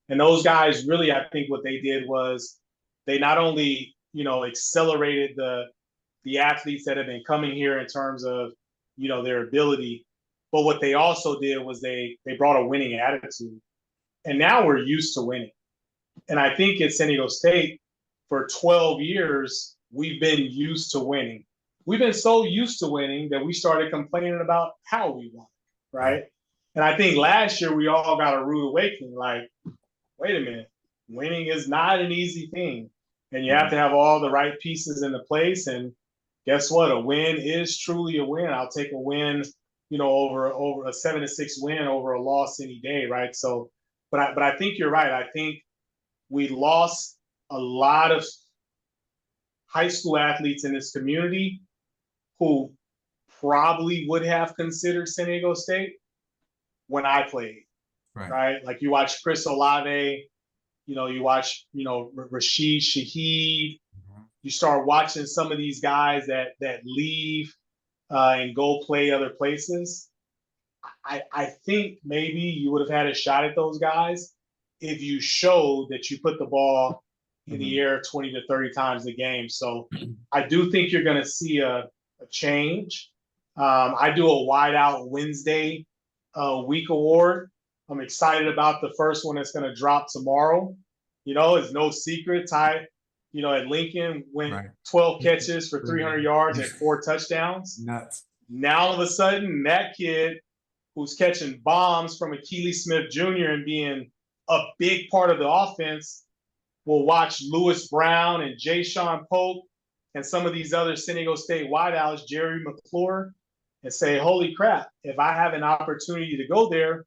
And those guys really, I think what they did was they not only, accelerated the athletes that have been coming here in terms of, their ability, but what they also did was they brought a winning attitude. And now we're used to winning. And I think at San Diego State, for 12 years, we've been used to winning. We've been so used to winning that we started complaining about how we won, right? And I think last year we all got a rude awakening, like, wait a minute, winning is not an easy thing. And you have to have all the right pieces into place. And guess what? A win is truly a win. I'll take a win, over a 7-6 win over a loss any day, right? So, but I think you're right. I think we lost a lot of high school athletes in this community who probably would have considered San Diego State when I played, right? Like you watch Chris Olave, you watch, Rashid Shaheed. You start watching some of these guys that leave and go play other places. I think maybe you would have had a shot at those guys if you showed that you put the ball in the air 20 to 30 times a game. So I do think you're going to see a change. I do a Wide Out Wednesday week award. I'm excited about the first one that's going to drop tomorrow. It's no secret. Ty, at Lincoln went 12 catches for 300 yards and 4 touchdowns. Nuts. Now all of a sudden, that kid who's catching bombs from Akili Smith Jr. and being a big part of the offense will watch Lewis Brown and Jay Sean Pope and some of these other San Diego State wideouts, Jerry McClure, and say, holy crap, if I have an opportunity to go there,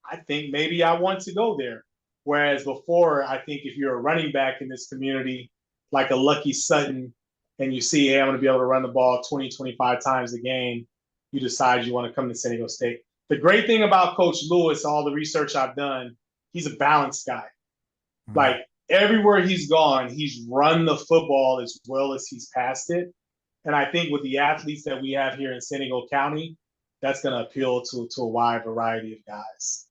I think maybe I want to go there. Whereas before, I think if you're a running back in this community, like a Lucky Sutton, and you see, hey, I'm going to be able to run the ball 20, 25 times a game, you decide you want to come to San Diego State. The great thing about Coach Lewis, all the research I've done, he's a balanced guy. Mm-hmm. Like everywhere he's gone, he's run the football as well as he's passed it. And I think with the athletes that we have here in San Diego County, that's going to appeal to a wide variety of guys.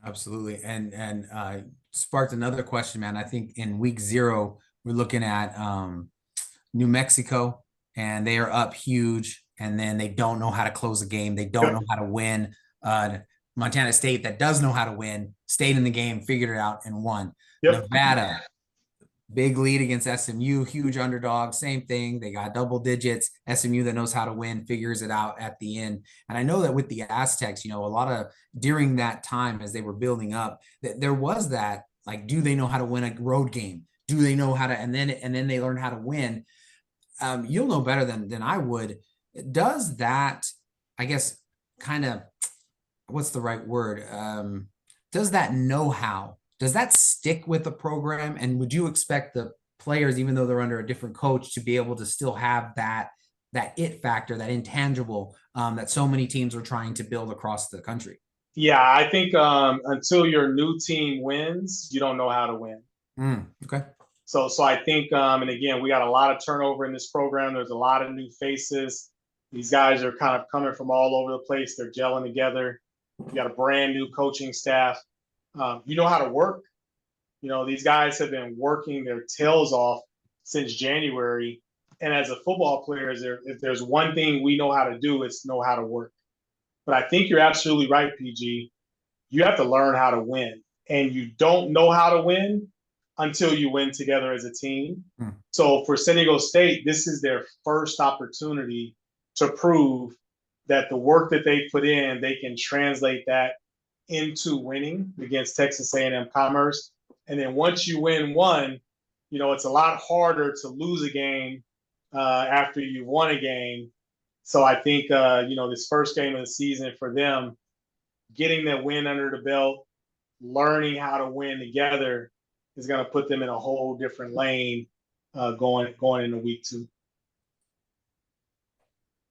Absolutely. And sparked another question, man. I think in week 0, we're looking at New Mexico, and they are up huge, and then they don't know how to close a game. They don't know how to win. Montana State, that does know how to win, stayed in the game, figured it out, and won. Nevada, big lead against SMU, huge underdog, same thing. They got double digits. SMU that knows how to win figures it out at the end. And I know that with the Aztecs, a lot of during that time as they were building up, there was that, like, do they know how to win a road game? Do they know how to, and then they learn how to win. You'll know better than I would. Does that, I guess, kind of, what's the right word? Does that know-how, does that stick with the program? And would you expect the players, even though they're under a different coach, to be able to still have that it factor, that intangible that so many teams are trying to build across the country? Yeah, I think until your new team wins, you don't know how to win. Okay. So I think, and again, we got a lot of turnover in this program. There's a lot of new faces. These guys are kind of coming from all over the place. They're gelling together. You got a brand new coaching staff. You know how to work. These guys have been working their tails off since January. And as a football player, if there's one thing we know how to do, it's know how to work. But I think you're absolutely right, PG. You have to learn how to win. And you don't know how to win until you win together as a team. So for San Diego State, this is their first opportunity to prove that the work that they put in, they can translate that into winning against Texas A&M Commerce. And then once you win one, it's a lot harder to lose a game after you've won a game. So I think, this first game of the season for them, getting that win under the belt, learning how to win together is going to put them in a whole different lane going into week 2.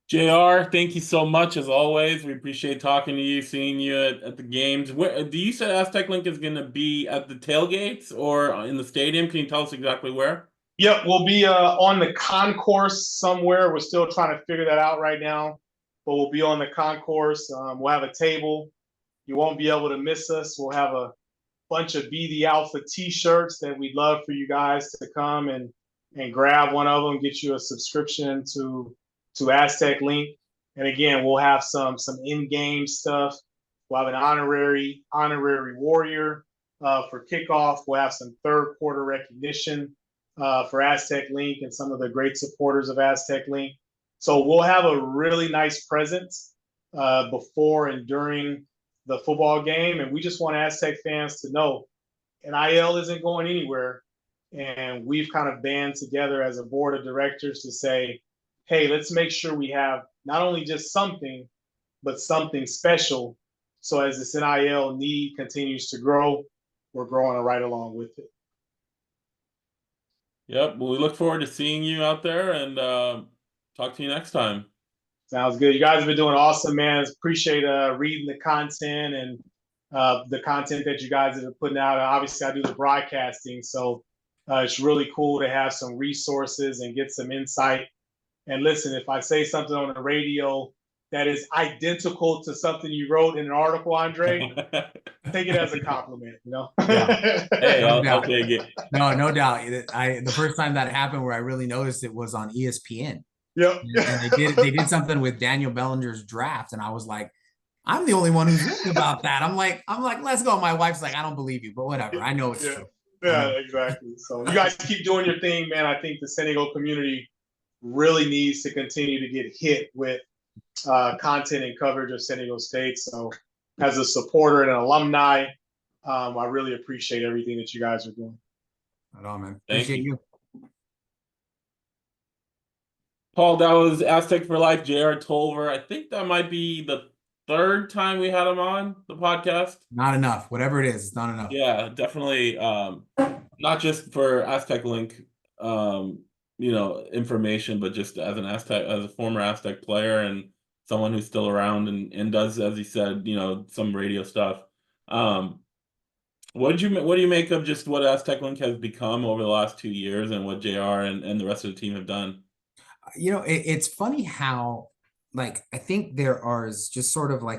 JR, thank you so much as always. We appreciate talking to you, seeing you at the games. Where do you say Aztec Link is going to be at the tailgates or in the stadium? Can you tell us exactly where? Yep, we'll be on the concourse somewhere. We're still trying to figure that out right now, but we'll be on the concourse. We'll have a table. You won't be able to miss us. We'll have a bunch of Be the Alpha T-shirts that we'd love for you guys to come and grab one of them, get you a subscription to Aztec Link. And again, we'll have some in-game stuff. We'll have an honorary warrior for kickoff. We'll have some third quarter recognition for Aztec Link and some of the great supporters of Aztec Link. So we'll have a really nice presence before and during the football game. And we just want Aztec fans to know NIL isn't going anywhere. And we've kind of band together as a board of directors to say, hey, let's make sure we have not only just something, but something special. So as this NIL need continues to grow, we're growing right along with it. Yep. Well, we look forward to seeing you out there and talk to you next time. Sounds good. You guys have been doing awesome, man. Appreciate reading the content and the content that you guys have been putting out. Obviously, I do the broadcasting, so it's really cool to have some resources and get some insight. And listen, if I say something on the radio that is identical to something you wrote in an article, Andre, take it as a compliment, Yeah. Hey, I'll take it. No doubt. The first time that happened where I really noticed it was on ESPN. Yep. And they did something with Daniel Bellinger's draft, and I was like, I'm the only one who's written about that. I'm like, let's go. My wife's like, I don't believe you, but whatever. I know it's true. Yeah, exactly. So you guys keep doing your thing, man. I think the San Diego community really needs to continue to get hit with content and coverage of San Diego State. So as a supporter and an alumni, I really appreciate everything that you guys are doing. Right on, man. Appreciate you. Paul, that was Aztec for Life, JR Tolver. I think that might be the third time we had him on the podcast. Not enough. Whatever it is, it's not enough. Yeah, definitely. Not just for Aztec Link, information, but just as a former Aztec player and someone who's still around and does, as he said, some radio stuff. What do you make of just what Aztec Link has become over the last 2 years and what JR and the rest of the team have done? It's funny how, I think there are just sort of I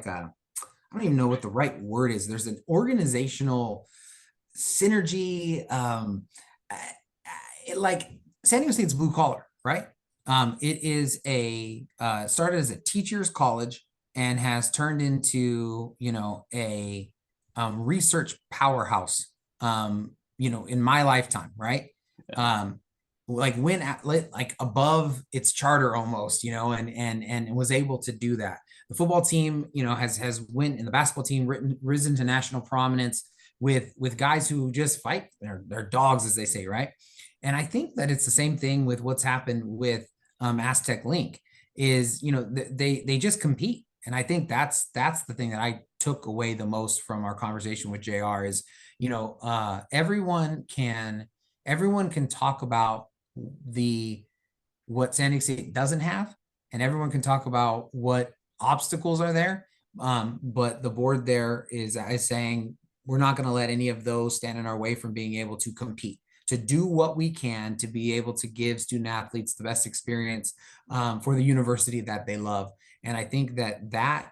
don't even know what the right word is. There's an organizational synergy. San Diego State's blue collar, right? It is started as a teacher's college and has turned into, a research powerhouse, in my lifetime, right? Went above its charter almost, and was able to do that. The football team, has went, and the basketball team risen to national prominence with guys who just fight. They're dogs, as they say, right? And I think that it's the same thing with what's happened with Aztec Link is, they just compete. And I think that's the thing that I took away the most from our conversation with JR is, everyone can talk about what San Diego State doesn't have, and everyone can talk about what obstacles are there. But the board there is saying, we're not going to let any of those stand in our way from being able to compete, to do what we can to be able to give student athletes the best experience for the university that they love. And I think that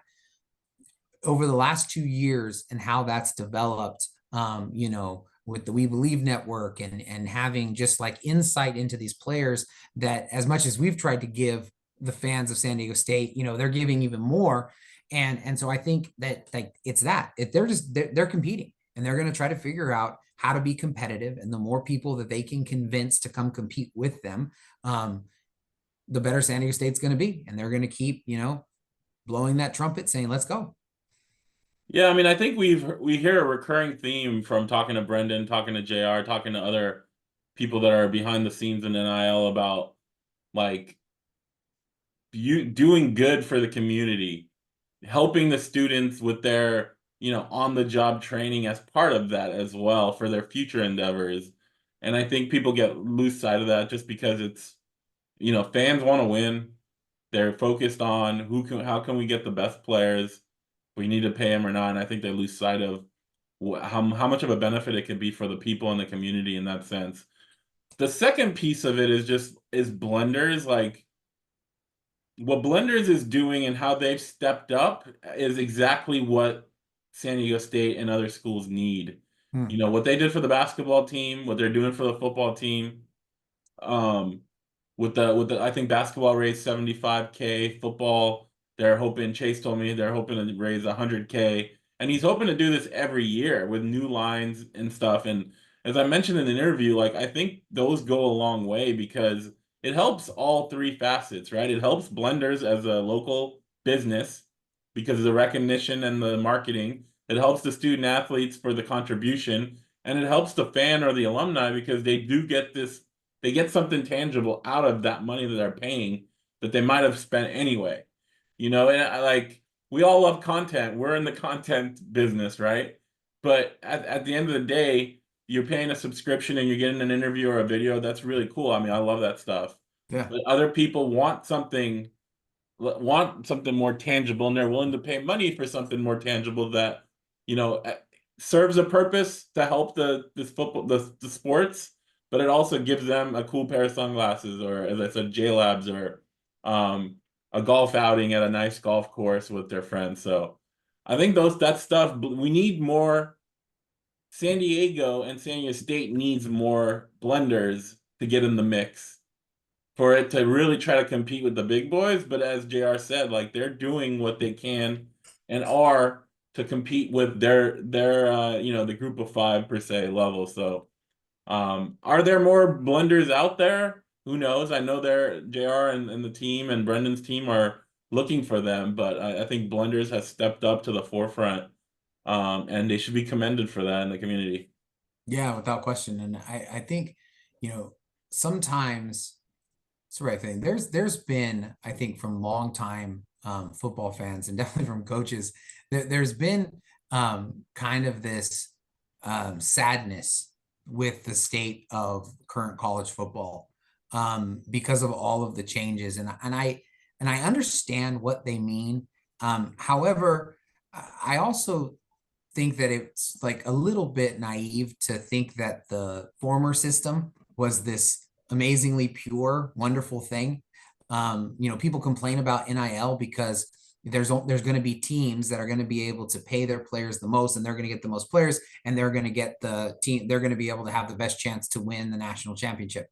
over the last 2 years and how that's developed, with the We Believe network and having just insight into these players, that as much as we've tried to give the fans of San Diego State, they're giving even more. And so I think that they're competing, and they're going to try to figure out how to be competitive. And the more people that they can convince to come compete with them, the better San Diego State's going to be. And they're going to keep, blowing that trumpet saying, let's go. Yeah, I mean, I think we hear a recurring theme from talking to Brendan, talking to JR, talking to other people that are behind the scenes in NIL about like you doing good for the community, helping the students with their, on the job training as part of that as well for their future endeavors. And I think people get lose sight of that just because it's, fans want to win. They're focused on how can we get the best players? We need to pay them or not. And I think they lose sight of how much of a benefit it could be for the people in the community in that sense. The second piece of it is Blenders. Like what Blenders is doing and how they've stepped up is exactly what San Diego State and other schools need. What they did for the basketball team, what they're doing for the football team. Um, with the I think basketball raised 75K, football they're hoping Chase told me they're hoping to raise 100K, and he's hoping to do this every year with new lines and stuff. And as I mentioned in an interview, like I think those go a long way because it helps all three facets, right? It helps Blenders as a local business because of the recognition and the marketing. It helps the student athletes for the contribution, and it helps the fan or the alumni because they get something tangible out of that money that they're paying that they might have spent anyway. And we all love content. We're in the content business, right? But at the end of the day, you're paying a subscription and you're getting an interview or a video. That's really cool. I mean, I love that stuff. Yeah. But other people want something more tangible, and they're willing to pay money for something more tangible that, serves a purpose to help the sports, but it also gives them a cool pair of sunglasses, or as I said, J-Labs, or a golf outing at a nice golf course with their friends. So I think that stuff, we need more. San Diego and San Diego State needs more Blenders to get in the mix for it to really try to compete with the big boys. But as JR said, like they're doing what they can and are to compete with their the group of five per se level. So are there more Blenders out there? Who knows? I know JR and the team and Brendan's team are looking for them, but I think Blenders has stepped up to the forefront. And they should be commended for that in the community. Yeah, without question. And I think, sometimes it's the right thing. There's been, I think, from long time football fans and definitely from coaches, there's been kind of this sadness with the state of current college football because of all of the changes. And I understand what they mean. However, I also think that it's like a little bit naive to think that the former system was this amazingly pure, wonderful thing. People complain about NIL because there's going to be teams that are going to be able to pay their players the most, and they're going to get the most players, and they're going to get they're going to be able to have the best chance to win the national championship.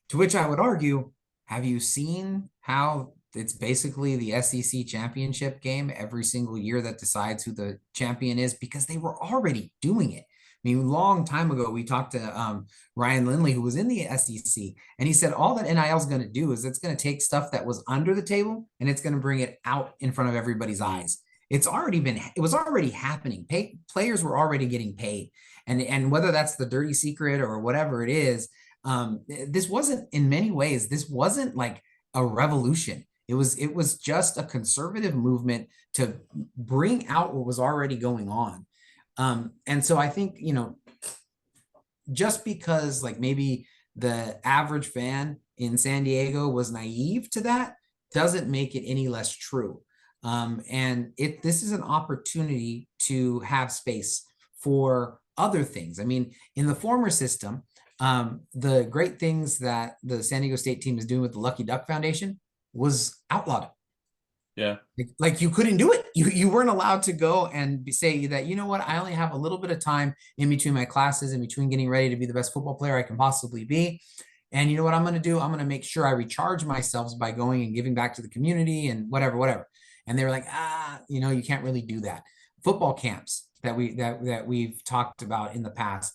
To which I would argue, have you seen how it's basically the SEC championship game every single year that decides who the champion is? Because they were already doing it. I mean, a long time ago, we talked to Ryan Lindley, who was in the SEC, and he said all that NIL is going to do is it's going to take stuff that was under the table and it's going to bring it out in front of everybody's eyes. It was already happening. Players were already getting paid. And whether that's the dirty secret or whatever it is, this wasn't, in many ways, this wasn't like a revolution. It was just a conservative movement to bring out what was already going on. And so I think, just because like maybe the average fan in San Diego was naive to that doesn't make it any less true. And this is an opportunity to have space for other things. I mean, in the former system, the great things that the San Diego State team is doing with the Lucky Duck Foundation was outlawed. Yeah. Like you couldn't do it. You weren't allowed to go and say that, you know what, I only have a little bit of time in between my classes, in between getting ready to be the best football player I can possibly be. And you know what I'm going to do? I'm going to make sure I recharge myself by going and giving back to the community and whatever. And they were like, you can't really do that. Football camps that we've talked about in the past,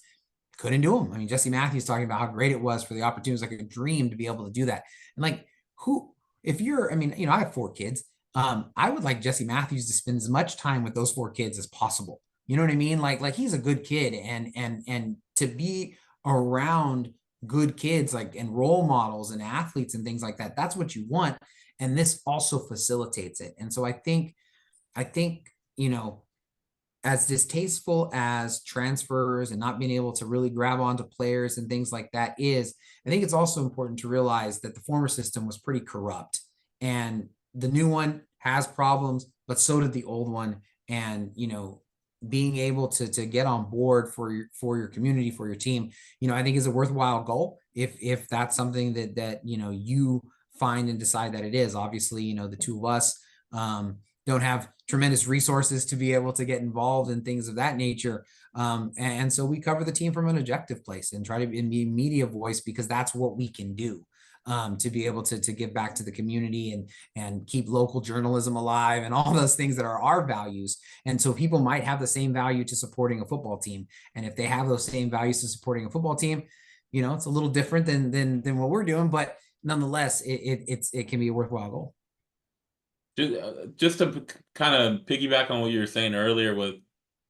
couldn't do them. I mean, Jesse Matthews talking about how great it was for the opportunity. It was like a dream to be able to do that. And like, I have 4 kids. I would like Jesse Matthews to spend as much time with those 4 kids as possible. You know what I mean? Like he's a good kid, and to be around good kids, like, and role models and athletes and things like that, that's what you want. And this also facilitates it. And so I think, as distasteful as transfers and not being able to really grab onto players and things like that is, I think it's also important to realize that the former system was pretty corrupt, and the new one has problems, but so did the old one. And, being able to get on board for your community, for your team, I think is a worthwhile goal. If that's something that you find and decide that it is. Obviously, the two of us, don't have tremendous resources to be able to get involved in things of that nature. And so we cover the team from an objective place and try to be media voice, because that's what we can do, to be able to give back to the community and keep local journalism alive and all those things that are our values. And so people might have the same value to supporting a football team. And if they have those same values to supporting a football team, it's a little different than what we're doing, but nonetheless, it can be a worthwhile goal. Just to kind of piggyback on what you were saying earlier with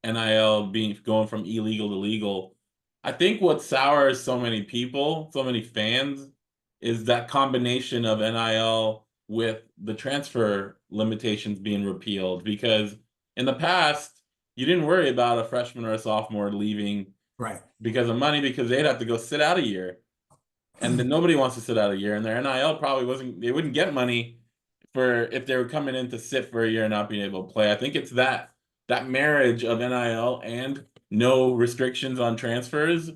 NIL going from illegal to legal, I think what sours so many people, so many fans, is that combination of NIL with the transfer limitations being repealed. Because in the past, you didn't worry about a freshman or a sophomore leaving Right. because of money, because they'd have to go sit out a year. And then nobody wants to sit out a year, and their NIL probably they wouldn't get money for if they were coming in to sit for a year and not being able to play. I think it's that marriage of NIL and no restrictions on transfers,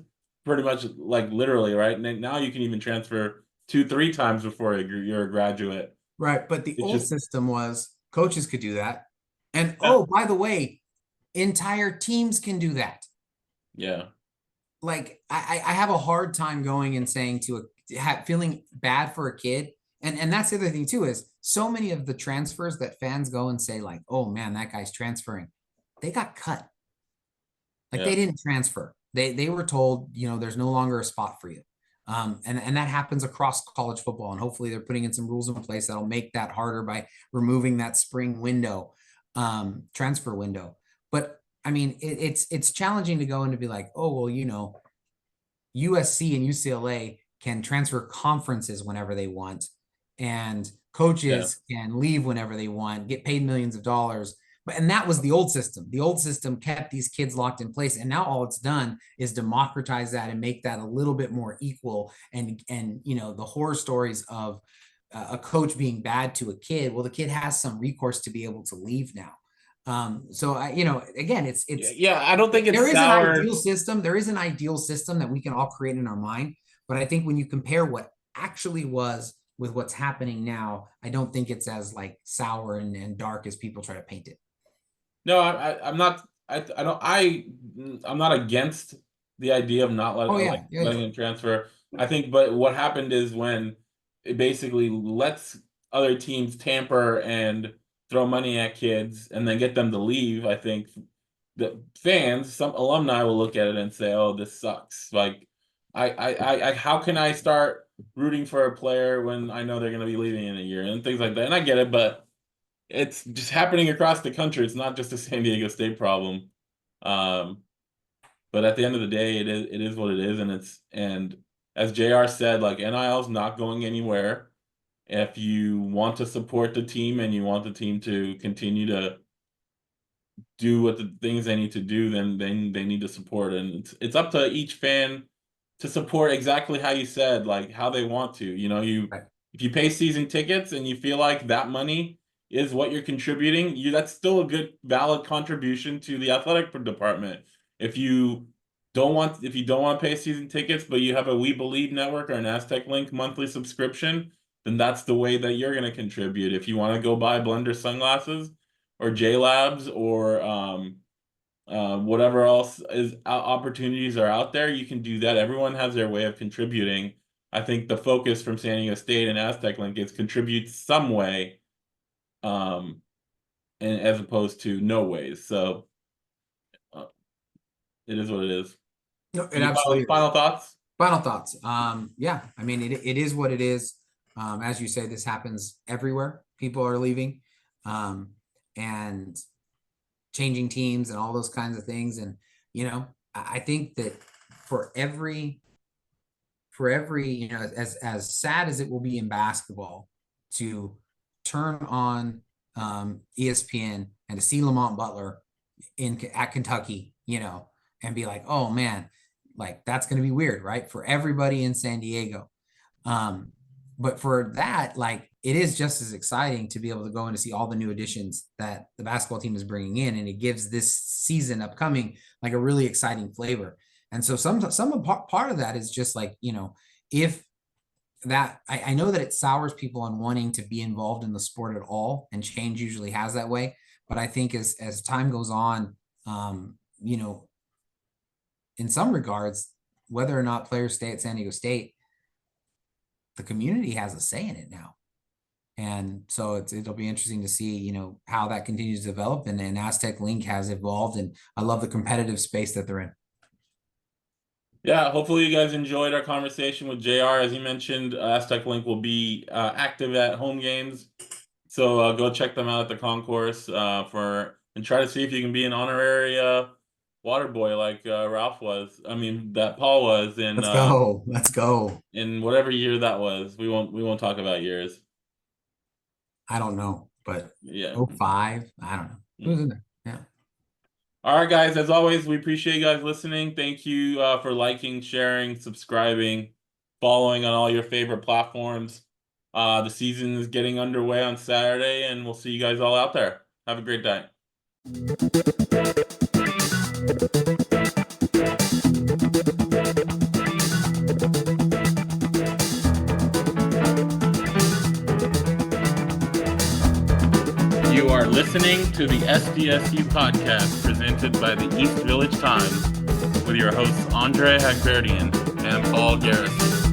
pretty much, like, literally, right? And now you can even transfer 2-3 times before you're a graduate. Right. But the It's old just, system was coaches could do that. And yeah. oh, by the way, entire teams can do that. Yeah. Like I have a hard time going and saying feeling bad for a kid. And that's the other thing too, is so many of the transfers that fans go and say, like, oh man, that guy's transferring, they got cut. Like, they didn't transfer. They were told, there's no longer a spot for you. And that happens across college football. And hopefully they're putting in some rules in place that'll make that harder by removing that spring window, transfer window. But I mean, it's challenging to go and to be like, oh, well, USC and UCLA can transfer conferences whenever they want, and coaches can leave whenever they want, get paid millions of dollars. And that was the old system. The old system kept these kids locked in place. And now all it's done is democratize that and make that a little bit more equal. And the horror stories of a coach being bad to a kid, well, the kid has some recourse to be able to leave now. So again, it's I don't think it's there is sour. an ideal system. There is an ideal system that we can all create in our mind. But I think when you compare what actually was with what's happening now, I don't think it's as like sour and dark as people try to paint it. No, I'm not. I'm not against the idea of not letting him transfer. I think, but what happened is when it basically lets other teams tamper and throw money at kids and then get them to leave, I think the fans, some alumni, will look at it and say, "Oh, this sucks." Like, how can I start rooting for a player when I know they're going to be leaving in a year and things like that? And I get it, but it's just happening across the country. It's not just a San Diego State problem. But at the end of the day, it is what it is, and as JR said, like, NIL is not going anywhere. If you want to support the team and you want the team to continue to do what the things they need to do, then they need to support. And it's up to each fan to support exactly how you said, like, how they want to. If you pay season tickets and you feel like that money is what you're contributing, that's still a good, valid contribution to the athletic department. If you don't want to pay season tickets, but you have a We Believe network or an Aztec Link monthly subscription, then that's the way that you're going to contribute. If you want to go buy Blender sunglasses or J Labs or whatever else is opportunities are out there, you can do that. Everyone has their way of contributing. I think the focus from San Diego State and Aztec Link is contribute some way, and as opposed to no ways. So it is what it is. No, it absolutely. Final thoughts. Final thoughts. Yeah, I mean, it is what it is. As you say, this happens everywhere. People are leaving. and changing teams and all those kinds of things. And, I think that for every, as sad as it will be in basketball to turn on ESPN and to see Lamont Butler at Kentucky, and be like, oh man, like that's going to be weird, right? For everybody in San Diego. But for that, like, it is just as exciting to be able to go and to see all the new additions that the basketball team is bringing in. And it gives this season upcoming, like, a really exciting flavor. And so some part of that is just like, if that, I know that it sours people on wanting to be involved in the sport at all, and change usually has that way. But I think as time goes on, in some regards, whether or not players stay at San Diego State, the community has a say in it now. And so it'll be interesting to see, how that continues to develop, and Aztec Link has evolved, and I love the competitive space that they're in. Yeah, hopefully you guys enjoyed our conversation with JR. As you mentioned, Aztec Link will be active at home games. So go check them out at the concourse and try to see if you can be an honorary water boy like Ralph was. I mean, that Paul was in Let's go. In whatever year that was. We won't talk about years. I don't know, but yeah. 05, I don't know. Who was in there? Yeah. All right, guys, as always, we appreciate you guys listening. Thank you for liking, sharing, subscribing, following on all your favorite platforms. The season is getting underway on Saturday, and we'll see you guys all out there. Have a great day. You are listening to the SDSU podcast presented by the East Village Times with your hosts Andre Hagberdian and Paul Garrison.